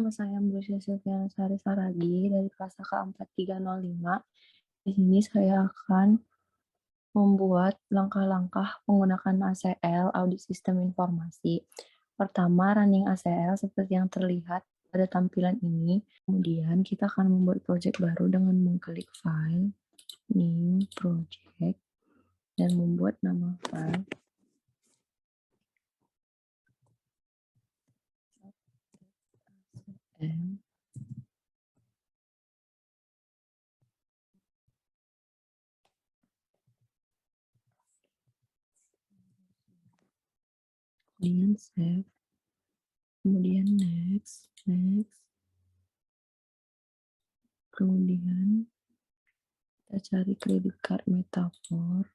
nama saya Ambrosia Silviana Sari Saragi dari kelas AK 4305. Di sini saya akan membuat langkah-langkah menggunakan ACL, Audit Sistem Informasi. Pertama, running ACL seperti yang terlihat pada tampilan ini. Kemudian kita akan membuat project baru dengan mengklik file, new project, dan membuat nama file. Kemudian save, kemudian next, kemudian kita cari credit card metafor,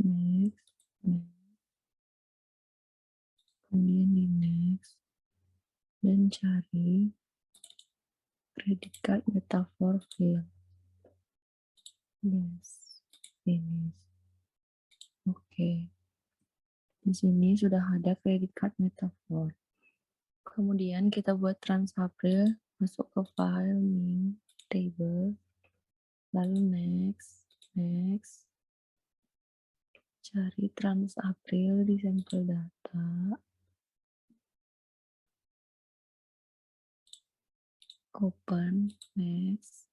next, kemudian di next, dan cari credit card metafor field. Yes, finish. Oke. Di sini sudah ada credit card metafor. Kemudian kita buat Transapril, masuk ke file new table, lalu next, cari Transapril di sampel data, open, next,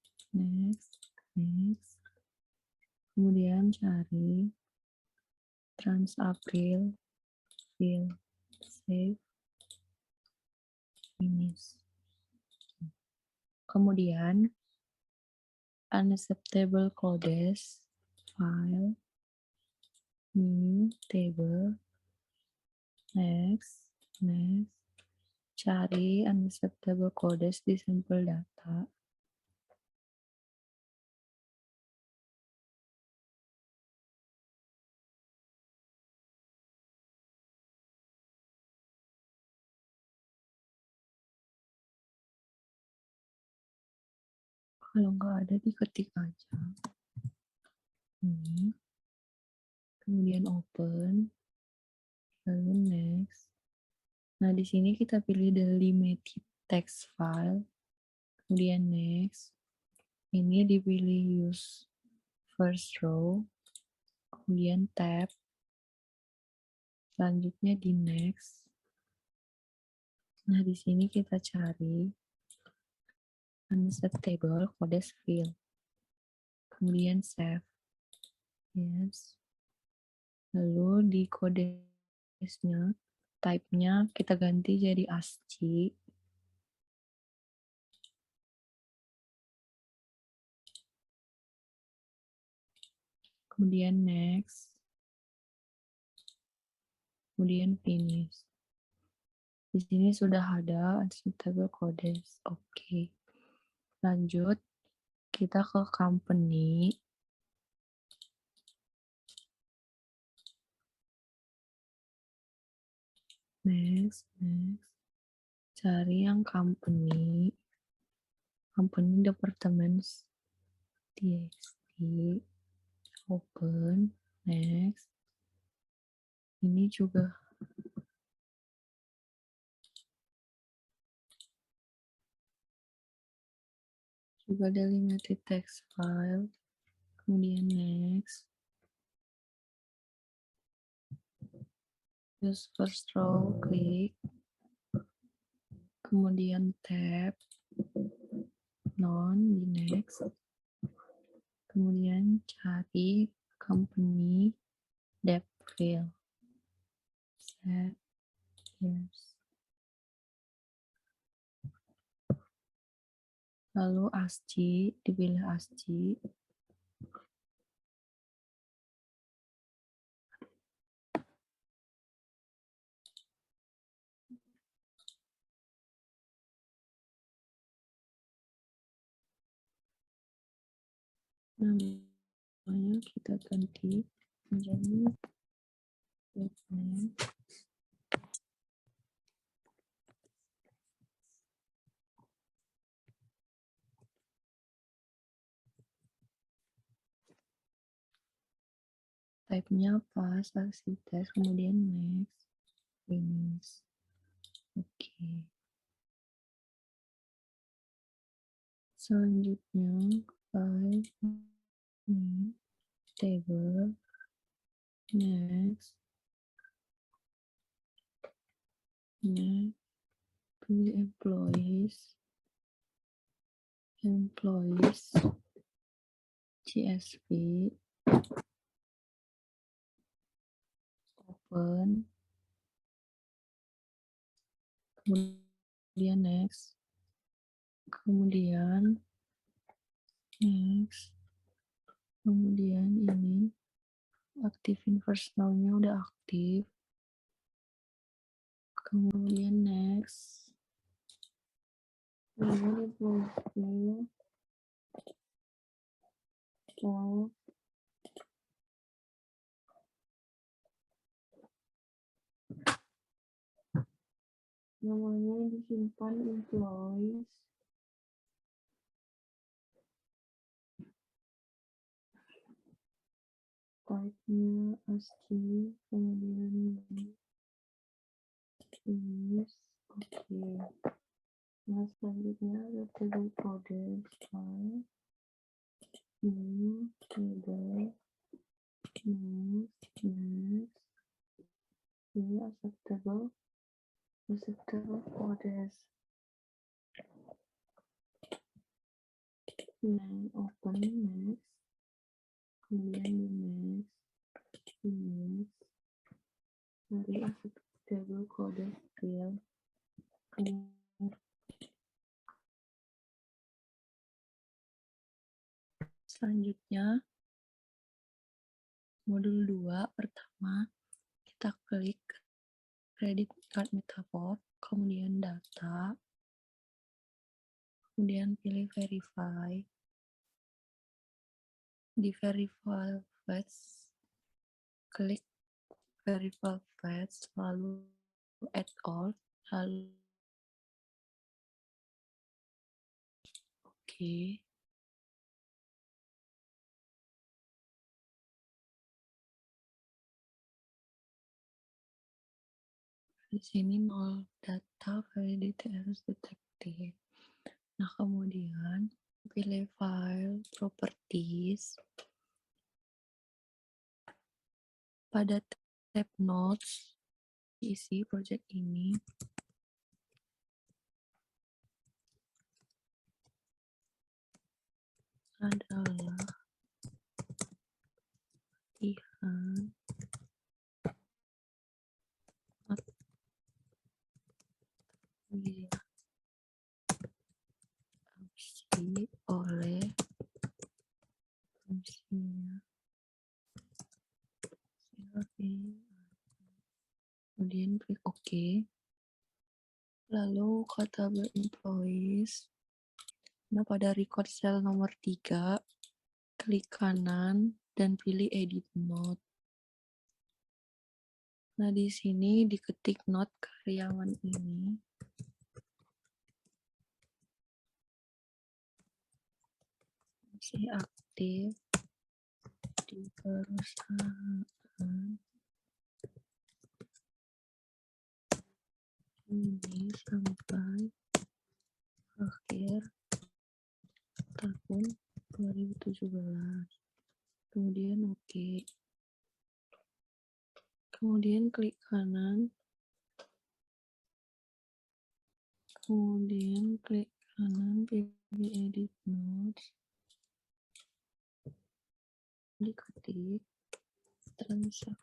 kemudian cari Transapril, field, save, finish. Kemudian unacceptable codes, file, new table, next, cari unacceptable codes di sampel data. Kalau nggak ada diketik aja. Ini. Kemudian open, lalu next. Nah, di sini kita pilih delimited text file, kemudian next. Ini dipilih use first row, kemudian tab, selanjutnya di next. Nah, di sini kita cari unacceptable codes field, kemudian save, yes. Lalu di codesnya, type-nya kita ganti jadi ASCII. Kemudian next, kemudian finish. Di sini sudah ada unacceptable codes. Oke. Lanjut, kita ke company. Next. Cari yang company departments, txt, open, next. Ini juga delimited text file, kemudian next, use first row, klik, kemudian tab, non, di next, kemudian cari company depth field, set, yes. Lalu ASCII, dipilih ASCII. Namanya kita ganti menjadi webnya. Type-nya apa? Saksi tes, kemudian next, finish. Oke. Selanjutnya, file ini table, next, pilih employees, CSV, open, kemudian next, kemudian next, kemudian ini aktifin first now-nya udah aktif, kemudian next, kemudian employees-nya oh, namanya disimpan employees, type-nya ASCII, kemudian English, oke. Nah, selanjutnya ada table kode file, table, next, ini acceptable codes, open next, kemudian next, dari acceptable code field, selanjutnya modul 2 pertama kita klik credit card metaphor, kemudian data, kemudian pilih verify, di verify facts, klik verify facts, lalu add all, lalu oke. Di sini nol data validity errors detected. Nah, kemudian pilih file properties. Pada tab notes isi project ini adalah latihan diisi oleh fungsinya kemudian klik OK, lalu kata employees. Nah, pada record cell nomor 3 klik kanan dan pilih edit note. Nah, di sini diketik note karyawan ini masih aktif di perusahaan ini sampai akhir tahun 2017. Kemudian oke. Kemudian klik kanan. Kemudian klik kanan, pilih edit notes. Diketik transaksi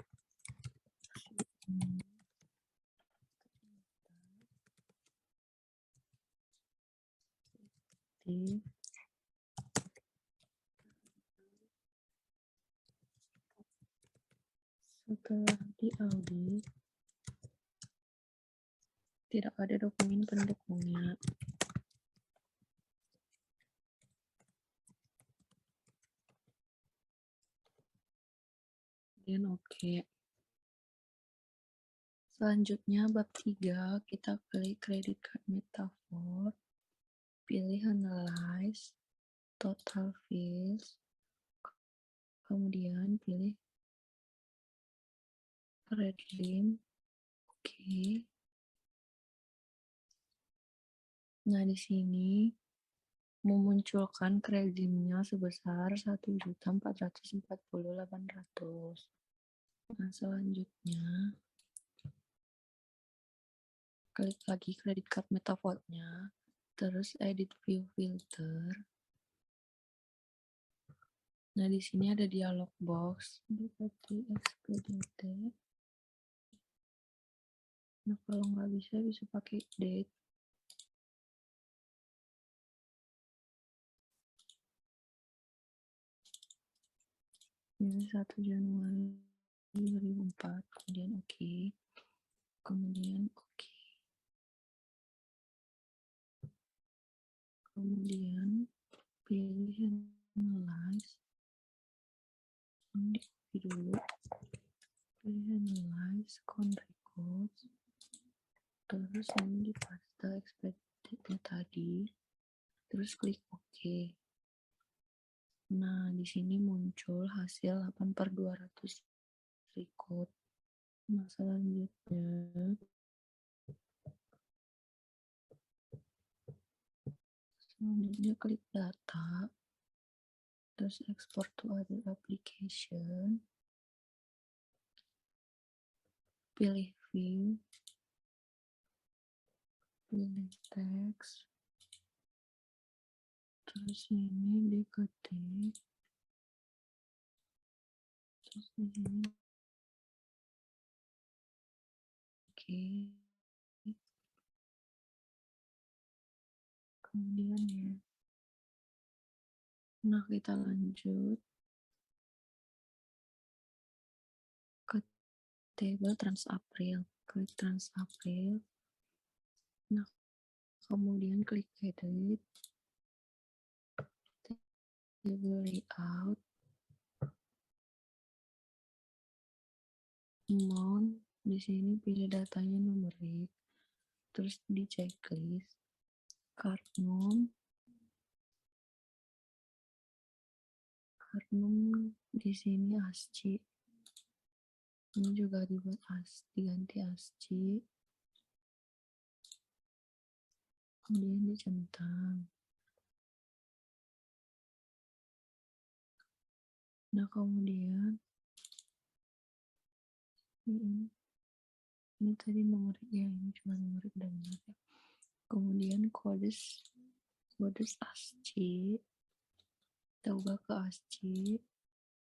setelah diaudit tidak ada dokumen pendukungnya. Kemudian oke. Selanjutnya bab 3 kita klik credit card metaphor, pilih analyze total fees, kemudian pilih redeem, oke. Nah, di sini memunculkan kreditnya sebesar 1.440.800. Nah, selanjutnya klik lagi credit card MetaVault-nya, terus edit view filter. Nah, di sini ada dialog box seperti XPDT. Nah, kalau nggak bisa pakai date. Ini 1 Januari 2004, kemudian oke. Kemudian oke. Kemudian pilih analyze. Ini di dulu. Pilih analyze, count records. Terus ini di paste expected-nya tadi. Terus klik OK. Nah, di sini muncul hasil 8/200 record. Nah, selanjutnya klik data, terus export to other application, pilih view, pilih text, terus ini diketik, terus di sini oke. Kemudian ya, nah kita lanjut ke table TransApril, klik TransApril. Nah, kemudian klik edit, table layout, amount, di sini pilih datanya numerik, terus di checklist, cardnum di sini ASCII, ini juga dibuat diganti ASCII, kemudian dicentang. Nah, kemudian ini tadi numerik ya, ini cuma numerik dan benar. Kemudian kodes ASCII, kita ubah ke ASCII,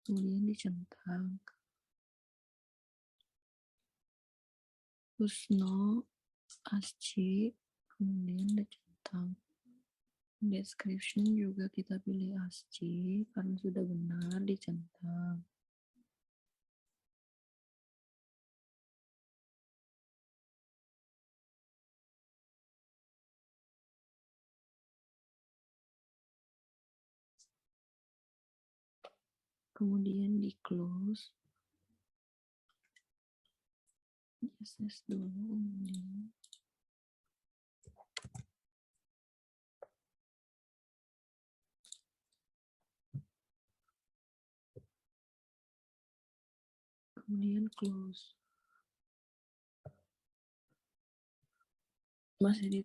kemudian dicentang. Pusno ASCII, kemudian dicentang. Description juga kita pilih ASCII karena sudah benar dicentang. Kemudian di close, SS dulu, kemudian close. Masih di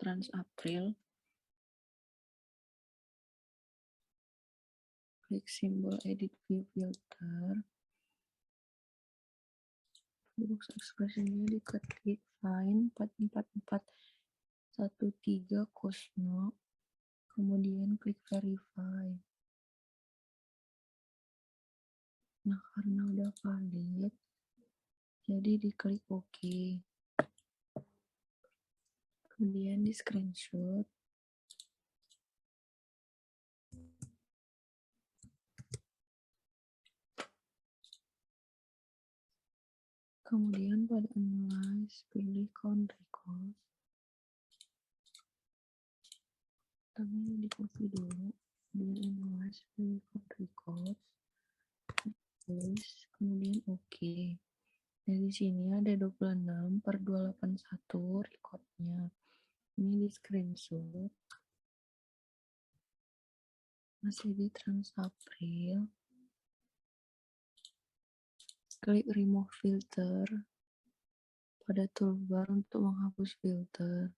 TransApril, klik simbol edit view filter, box expressionnya diketik find 44413 Kusno, kemudian klik verify. Nah, karena udah valid, jadi diklik OK. Kemudian di screenshot. Kemudian pada analyze, pilih count records. Pertamanya di copy dulu, kemudian analyze, pilih count records. Kemudian OK. Nah, di sini ada 26/281 recordnya. Ini di screenshot. Masih di TransApril. Klik remove filter pada toolbar untuk menghapus filter.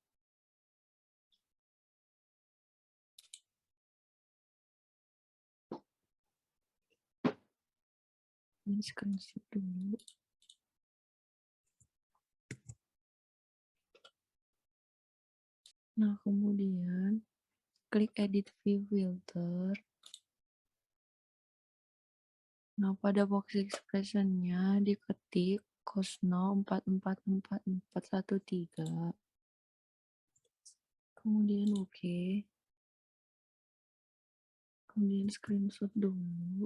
Ini screenshot dulu. Nah, kemudian klik edit view filter. Nah, pada box expression-nya diketik Kosno 4444113. Kemudian oke. Kemudian screenshot dulu.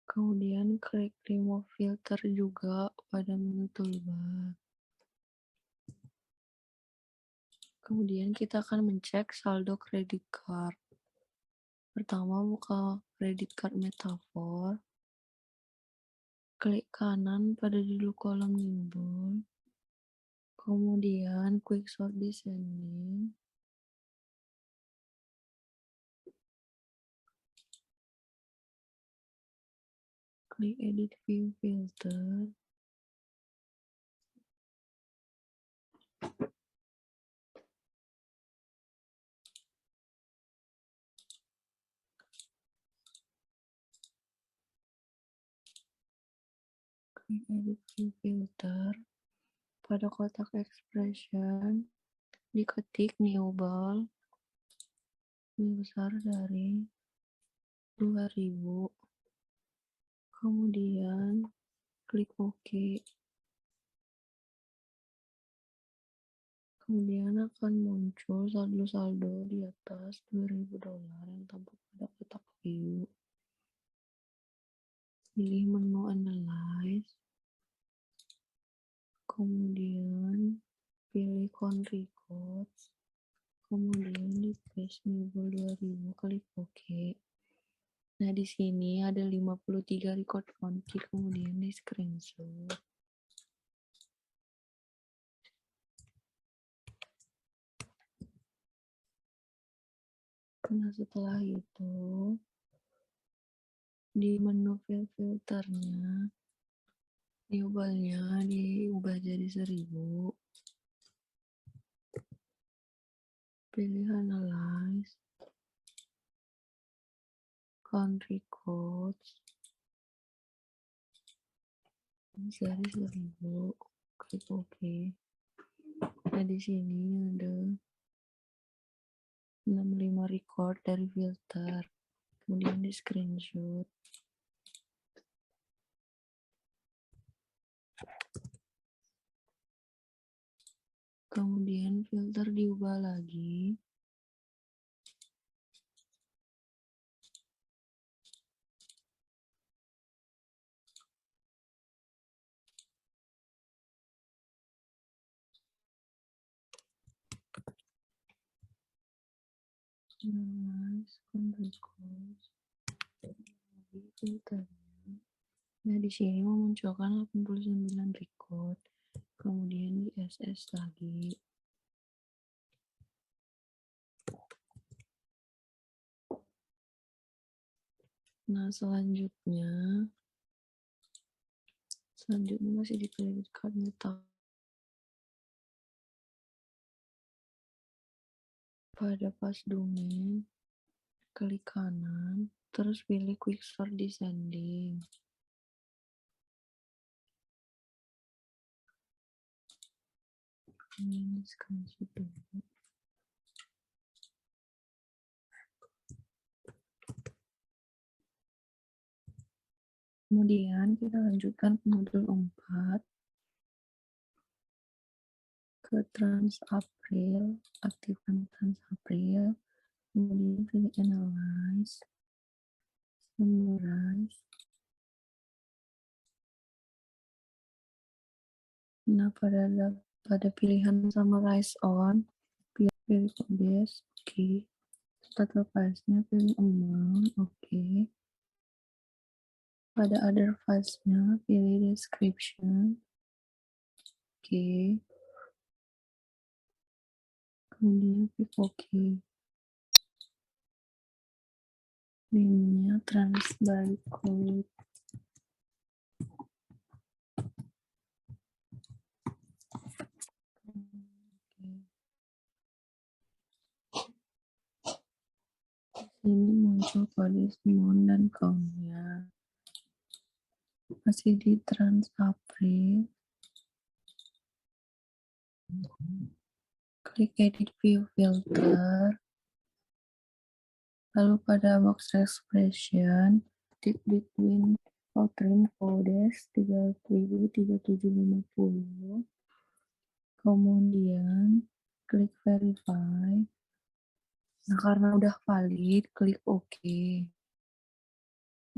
Kemudian klik remove filter juga pada menu toolbar. Kemudian kita akan mencek saldo credit card. Pertama, buka credit card metafor. Klik kanan pada judul kolom nimbul. Kemudian quick sort descending. Klik edit view filter. Klik edit view filter. Pada kotak expression diketik newball lebih besar dari 2000. Kemudian klik OK. Kemudian akan muncul saldo-saldo di atas $2.000 yang tampak pada kotak view. Pilih menu Analyze. Kemudian pilih Country Codes. Kemudian di paste newball 2000, klik OK. Nah, di sini ada 53 record found key, kemudian di screenshot. Nah, setelah itu di menu filternya newball-nya diubah jadi 1000. Pilih Analyze. Country Codes. Seri 1000. Klik OK. Nah, di sini ada 65 record dari filter. Kemudian di screenshot. Kemudian filter diubah lagi. Analyze, country codes. Filter. Nah, di sini memunculkan 89 record. Kemudian di SS lagi. Nah, selanjutnya masih di credit card meta. Pada pas domain, klik kanan, terus pilih quick sort descending. Ini screenshot dulu. Kemudian kita lanjutkan ke modul 4. Ke Trans April, aktifkan Trans April, kemudian pilih Analyze, Summarize. Nah, pada pilihan Summarize on, pilih Codes, oke. Total price-nya pilih Amount, oke. Pada Other Files-nya pilih Description, oke. Kemudian klik OK. Name-nya Trans Barcode. Ini muncul kode Simon dan kaumnya. Masih di Trans April. Klik edit view filter. Lalu pada box expression, tick between outrim codes 3750. Kemudian klik verify. Nah, karena udah valid, klik OK.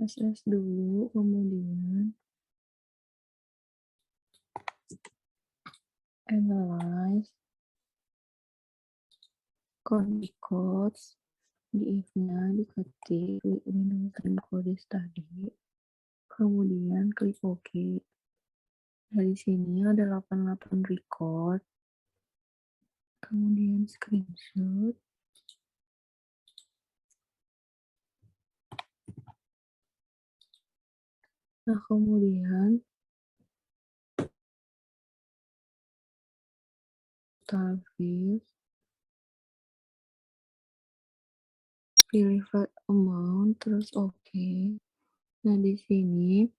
SS dulu, kemudian analyze, code codes, di if-nya diketik, klik window trim codes tadi, kemudian klik OK. Dari sini ada 88 record, kemudian screenshot. Nah, kemudian target, pilih flight amount, terus OK. Nah, di sini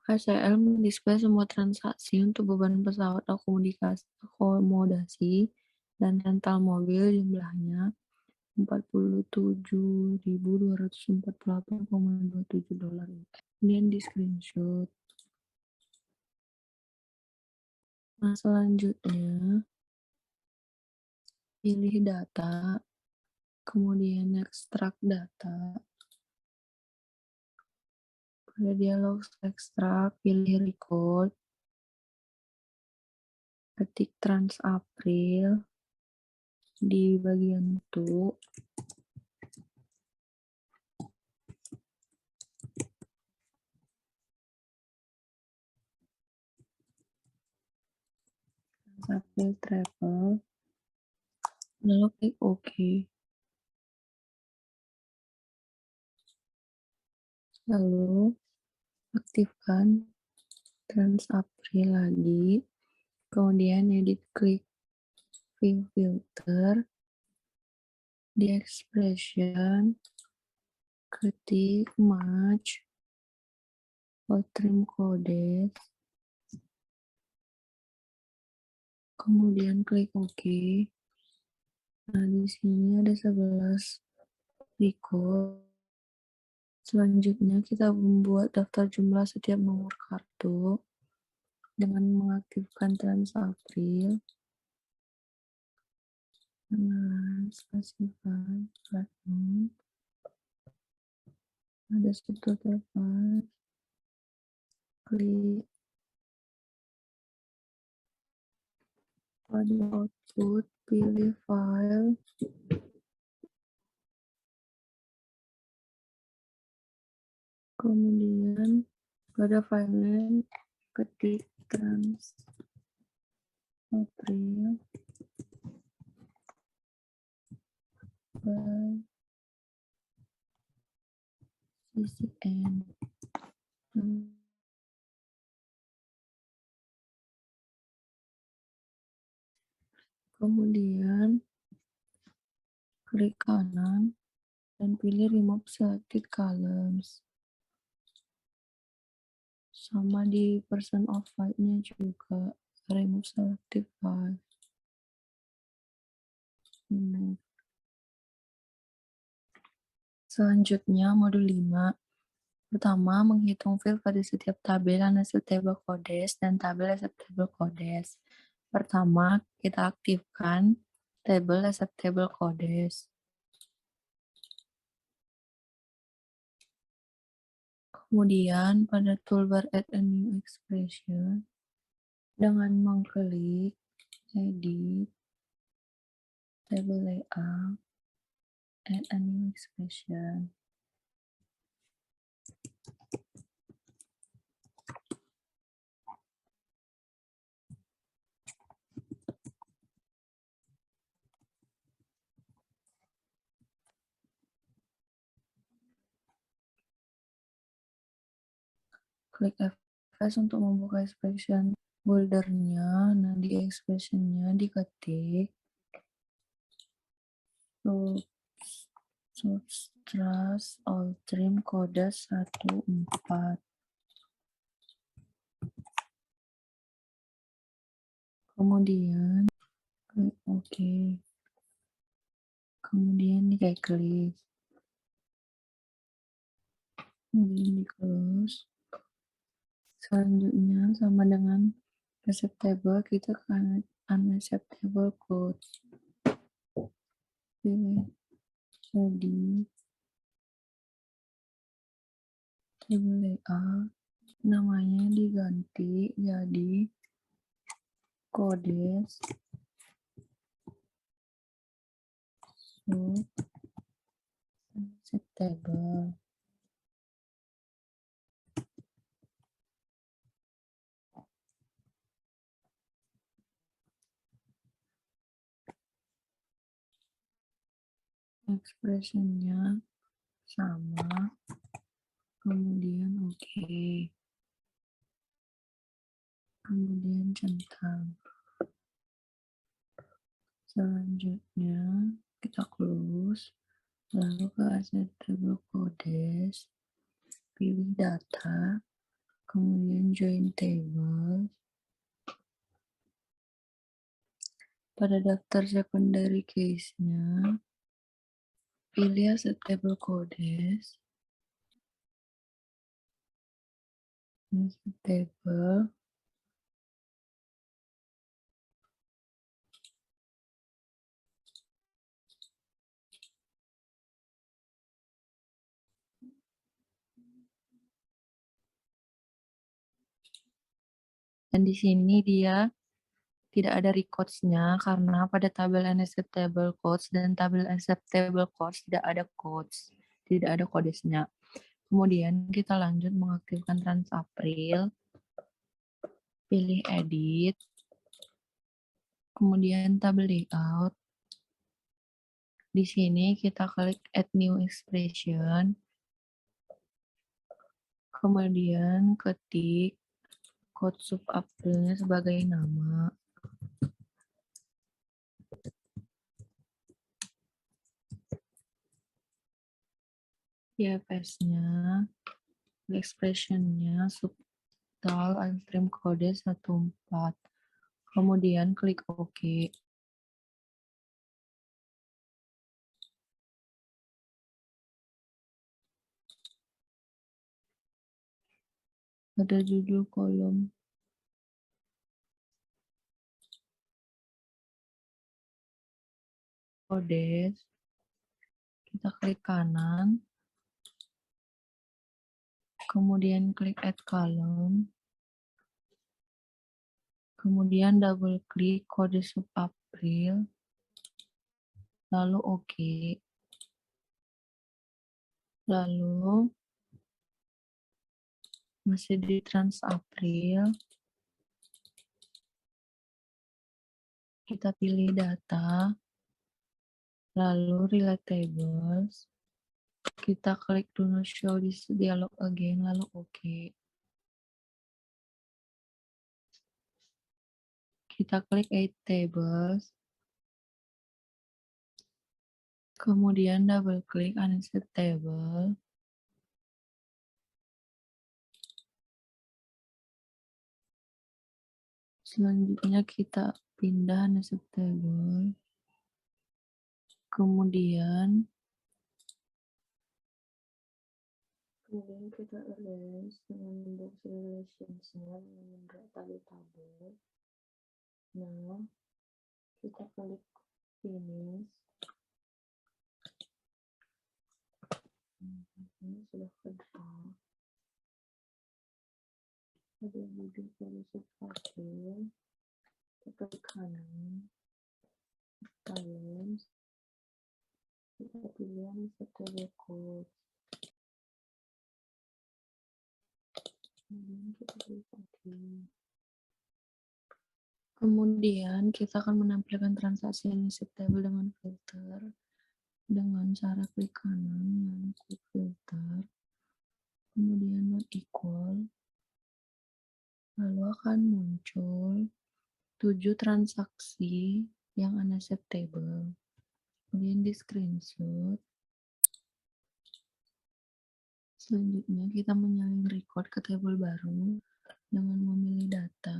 KCL mendisplay semua transaksi untuk beban pesawat akomodasi dan rental mobil jumlahnya 47.248,27 dolar. Kemudian di screenshot. Nah, selanjutnya pilih data, kemudian extract data. Pada dialog extract, pilih record, ketik Trans April di bagian itu. Trans April travel, lalu klik OK. Lalu aktifkan Trans April lagi, kemudian edit klik view filter, di expression ketik match outrim codes, kemudian klik OK. Nah, di sini ada 11 record. Selanjutnya kita membuat daftar jumlah setiap nomor kartu dengan mengaktifkan Trans April. Specify platform. Ada satu telepon. Klik pada output, pilih file. Kemudian pada file ketik Trans April by CCN. Kemudian klik kanan dan pilih remove selected columns. Sama di person of file-nya juga, remove selected file. Selanjutnya modul 5. Pertama, menghitung field pada setiap tabel unacceptable codes dan tabel acceptable codes. Pertama, kita aktifkan tabel acceptable codes. Kemudian pada toolbar add a new expression, dengan mengklik edit, table layout, add a new expression. Klik F11 untuk membuka expression Foldernya, nah di expressionnya diketik substrat all trim kode 14. Kemudian klik OK. Kemudian diklik, kemudian di close. Selanjutnya sama dengan acceptable, kita ke unacceptable code. Pilih jadi table layout, namanya diganti jadi codes sub acceptable. Expressionnya sama, kemudian OK, kemudian centang. Selanjutnya kita close, lalu ke acceptable codes, pilih data, kemudian join table. Pada daftar secondary case-nya, pilih acceptable codes, acceptable, dan di sini dia tidak ada records-nya karena pada tabel unacceptable codes dan tabel acceptable codes tidak ada codes, tidak ada kodesnya. Kemudian kita lanjut mengaktifkan Transapril, pilih edit, kemudian tabel layout. Di sini kita klik add new expression, kemudian ketik code sub Aprilnya sebagai nama. IFS-nya, expression-nya subtal unstream kode 14. Kemudian klik OK. Pada judul kolom codes, kita klik kanan, kemudian klik add column, kemudian double klik kode sub April, lalu OK. Lalu masih di Transapril, kita pilih data, lalu relate tables, kita klik do not show this dialog again, lalu OK. Kita klik add tables, kemudian double klik unset table, selanjutnya kita pindah unset table, kemudian kita arrange dengan box relations-nya dengan tabel-tabel. Nah, kita klik finish. Ini sudah kedraw. Ada judul polisi April, kita klik kanan, balance, kita pilih acceptable code, kemudian kita klik OK. Kemudian kita akan menampilkan transaksi acceptable dengan filter dengan cara klik kanan lalu klik filter, kemudian not equal, lalu akan muncul 7 transaksi yang unacceptable. Kemudian di screenshot. Selanjutnya kita menyalin record ke tabel baru dengan memilih data,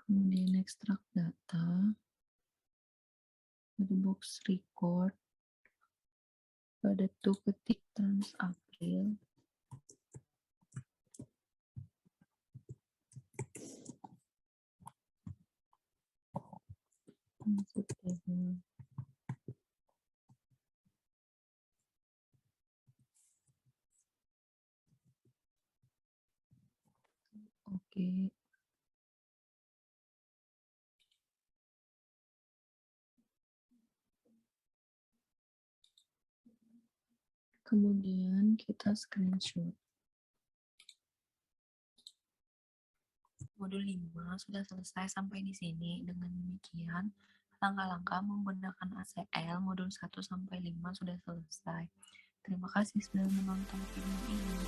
kemudian ekstrak data, di box record, pada tuh ketik trans April, masuk table. Oke. Kemudian kita screenshot. Modul 5 sudah selesai sampai di sini. Dengan demikian, langkah-langkah menggunakan ACL modul 1 sampai 5 sudah selesai. Terima kasih sudah menonton video ini.